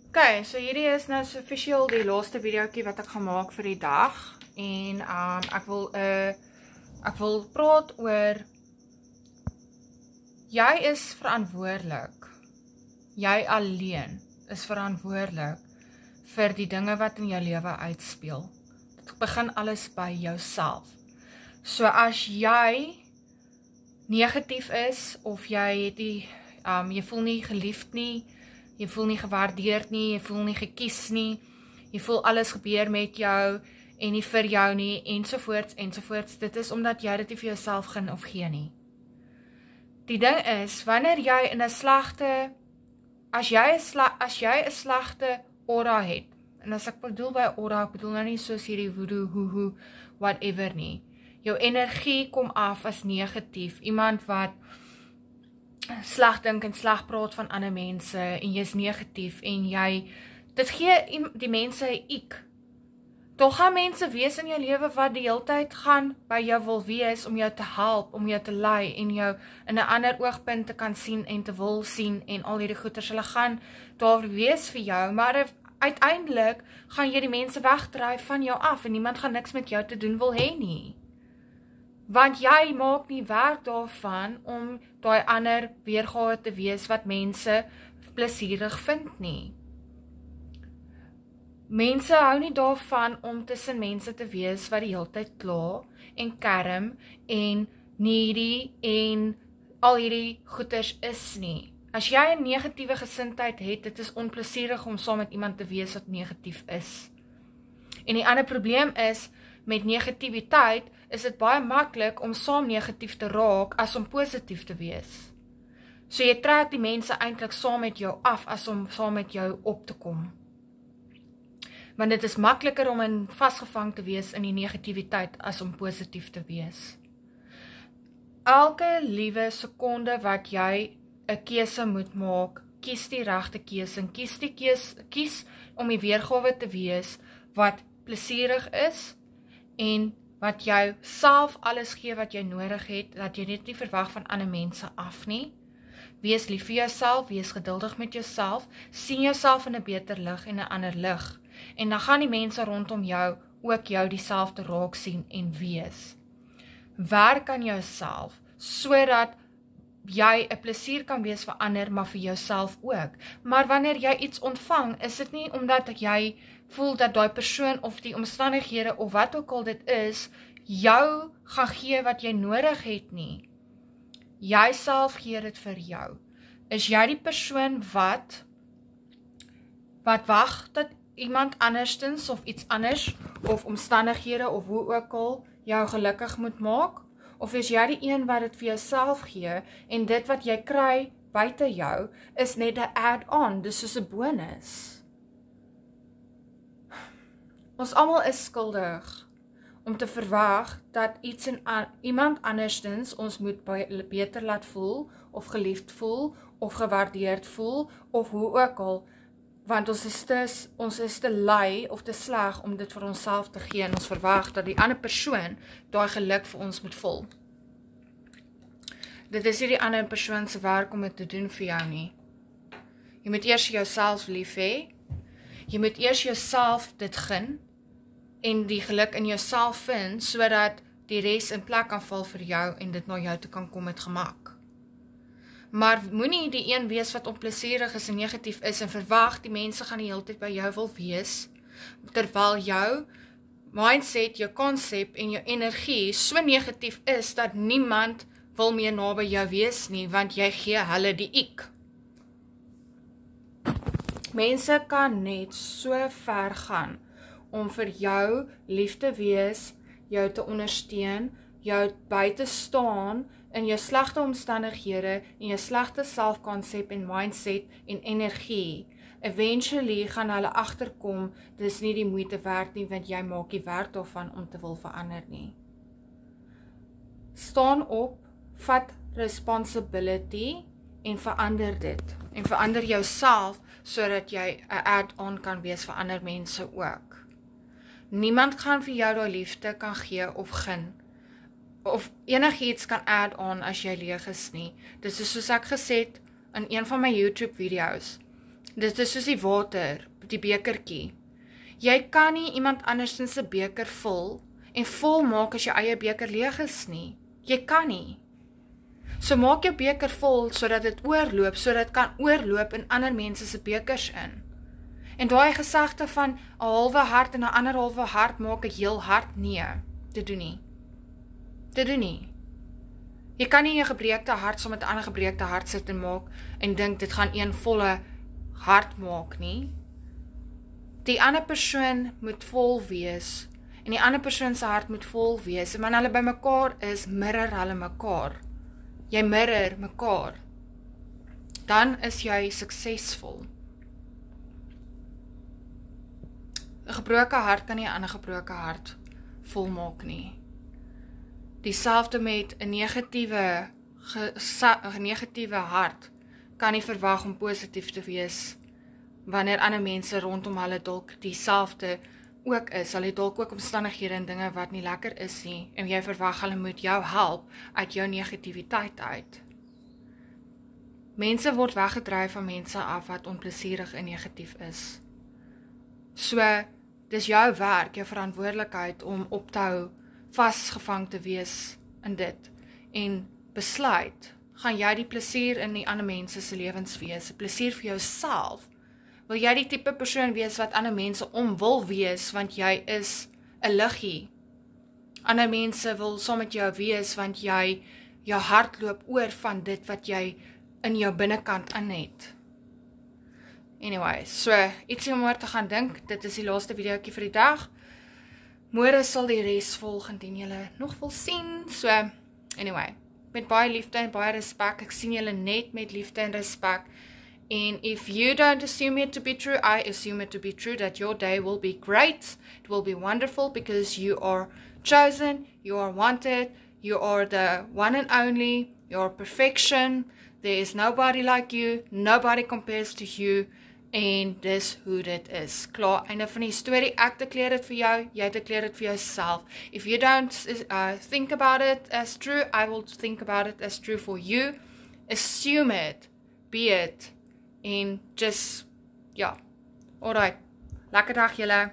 Okay, so hierdie is nou so officieel die laaste videoetjie wat ek gaan maak vir die dag. En ek wil praat oor jy is verantwoordelik. Jy alleen is verantwoordelik vir die dinge wat in jou lewe uitspeel. Dit begin alles by jouself. So as jy negatief is of jy het jy voel nie geliefd nie, jy voel nie gewaardeerd nie, jy voel nie gekies nie, jy voel alles gebeur met jou en nie vir jou nie, ensovoorts, ensovoorts. Dit is omdat jy dit nie vir jouself gun of gee nie. Die ding is, wanneer jy in 'n slegte, as jy 'n slegte aura het, en as ek bedoel by aura, ek bedoel nou nie soos hierdie voodoo, hoehoe, whatever nie. Jou energie kom af as negatief, iemand wat sleg dink en sleg praat van ander mense en jy is negatief en dit gee die mense 'n ik. Daar gaan mense wees in jou lewe wat die hele tyd gaan by jou wil wees om jou te help, om jou te lei en jou in 'n ander oogpunt te kan sien en te wil sien en al hierdie goeters, hulle gaan daar wees vir jou, maar uiteindelik gaan jy die mense wegdryf van jou af en niemand gaan niks met jou te doen wil hê nie. Want jy maak nie werk daarvan om daai ander weergawe te wees wat mense plesierig vind nie. Mense hou nie daarvan om tussen mense te wees wat die hele tyd kla en kerm en needy en al hierdie goeters is nie. As jy 'n negatiewe gesindheid het, dit is onplesierig om saam met iemand te wees wat negatief is. En die ander probleem is, met negativiteit is dit baie maklik om saam negatief te raak as om positief te wees. So jy trek die mense eintlik saam met jou af as om saam met jou op te kom. Want dit is makliker om vasgevang te wees in die negativiteit as om positief te wees. Elke liewe sekonde wat jy 'n keuse moet maak, kies die regte keuse en kies om die weergawe te wees wat plesierig is en wat jou self alles gee wat jy nodig het, dat jy dit nie verwag van ander mense af nie. Wees lief vir jouself, wees geduldig met jouself, sien jouself in 'n beter lig en 'n ander lig. En dan gaan die mense rondom jou ook jou dieselfde raak sien en wees. Werk aan jouself, sodat jy 'n plesier kan wees vir ander, maar vir jouself ook. Maar wanneer jy iets ontvang, is dit nie omdat jy voel dat daai persoon of die omstandighede of wat ook al dit is, jou gaan gee wat jy nodig het nie. Jy self gee dit vir jou. Is jy die persoon wat wag dat iemand anderstens of iets anders of omstandighede of hoe ook al jou gelukkig moet maak? Of is jy die een wat dit vir jouself gee en dit wat jy kry buite jou is net 'n add-on, dis soos 'n bonus? Ons almal is skuldig om te verwag dat iets en iemand anderstens ons moet beter laat voel, of geliefd voel, of gewaardeerd voel, of hoe ook al, want ons is te lui of te sleg om dit vir onsself te gee en ons verwag dat die ander persoon daai geluk vir ons moet vul. Dit is nie die ander persoon se werk om dit te doen vir jou nie. Jy moet eers jouself lief hê, jy moet eers jouself dit gun, en die geluk in jouself vind, sodat die res in plek kan val vir jou en dit na jou toe kan kom met gemak. Maar moenie die een wees wat onplesierig is en negatief is en verwag die mense gaan die hele tyd by jou wil wees, terwyl jou mindset, jou konsep en jou energie so negatief is dat niemand wil meer naby jou wees nie, want jy gee hulle die ik. Mense kan net so ver gaan om vir jou lief te wees, jou te ondersteun, jou by te staan in jou slegte omstandighede, en jou slegte selfkonsep en mindset en energie. Eventually gaan hulle agterkom, dis nie die moeite werd nie, want jy maak die werk daarvan om te wil verander nie. Staan op, vat responsibility en verander dit. En verander jouself, sodat jy 'n add-on kan wees vir ander mense ook. Niemand gaan vir jou daai liefde kan gee of gun, of enigiets kan add on as jy leeg is nie. Dit is soos ek gesê het in een van my YouTube video's. Dit is soos die water, die bekertjie. Jy kan nie iemand anders se beker vul en vol maak as jou eie beker leeg is nie. Jy kan nie. So maak jou beker vol sodat dit oorloop, sodat dit kan oorloop in ander mense se bekers in. En daai gesegde van 'n halwe hart en 'n ander halwe hart maak 'n heel hart, nee, dit doen nie. Dit doen nie. Jy kan nie 'n gebreekte hart saam met 'n ander gebreekte hart sit en maak en dink dit gaan een volle hart maak nie. Die ander persoon moet vol wees en die ander persoon se hart moet vol wees. En wanneer hulle by mekaar is, mirror hulle mekaar. Jy mirror mekaar. Dan is jy suksesvol. 'n Gebroke hart kan nie 'n ander gebroke hart volmaak nie. Dieselfde met 'n negatiewe hart kan nie verwag om positief te wees wanneer ander mense rondom hulle dalk dieselfde ook is. Hulle het dalk ook omstandighede en dinge wat nie lekker is nie en jy verwag hulle moet jou help uit jou negativiteit uit. Mense word weggedryf van mense af wat onplesierig en negatief is. So, dis jou werk, jou verantwoordelikheid om op te hou, vasgevang te wees in dit en besluit, gaan jy die plesier in die ander mense se lewens wees, plesier vir jouself. Wil jy die tipe persoon wees wat ander mense om wil wees, want jy is 'n liggie. Ander mense wil saam met jou wees, want jou hart loop oor van dit wat jy in jou binnekant in het. Anyway, so, ietsie om oor te gaan dink, dit is die laaste videoetjie vir die dag. Môre sal die res volg indien julle nog wil sien, so, anyway, met baie liefde en baie respek, ek sien julle net met liefde en respek, and if you don't assume it to be true, I assume it to be true, that your day will be great, it will be wonderful, because you are chosen, you are wanted, you are the one and only, you are perfection, there is nobody like you, nobody compares to you, en dis hoe dit is. Klaar, einde van die storie, ek declare dit vir jou, jy declare dit vir jouself. If you don't think about it as true, I will think about it as true for you. Assume it, be it, en just, ja, alright, lekker dag julle.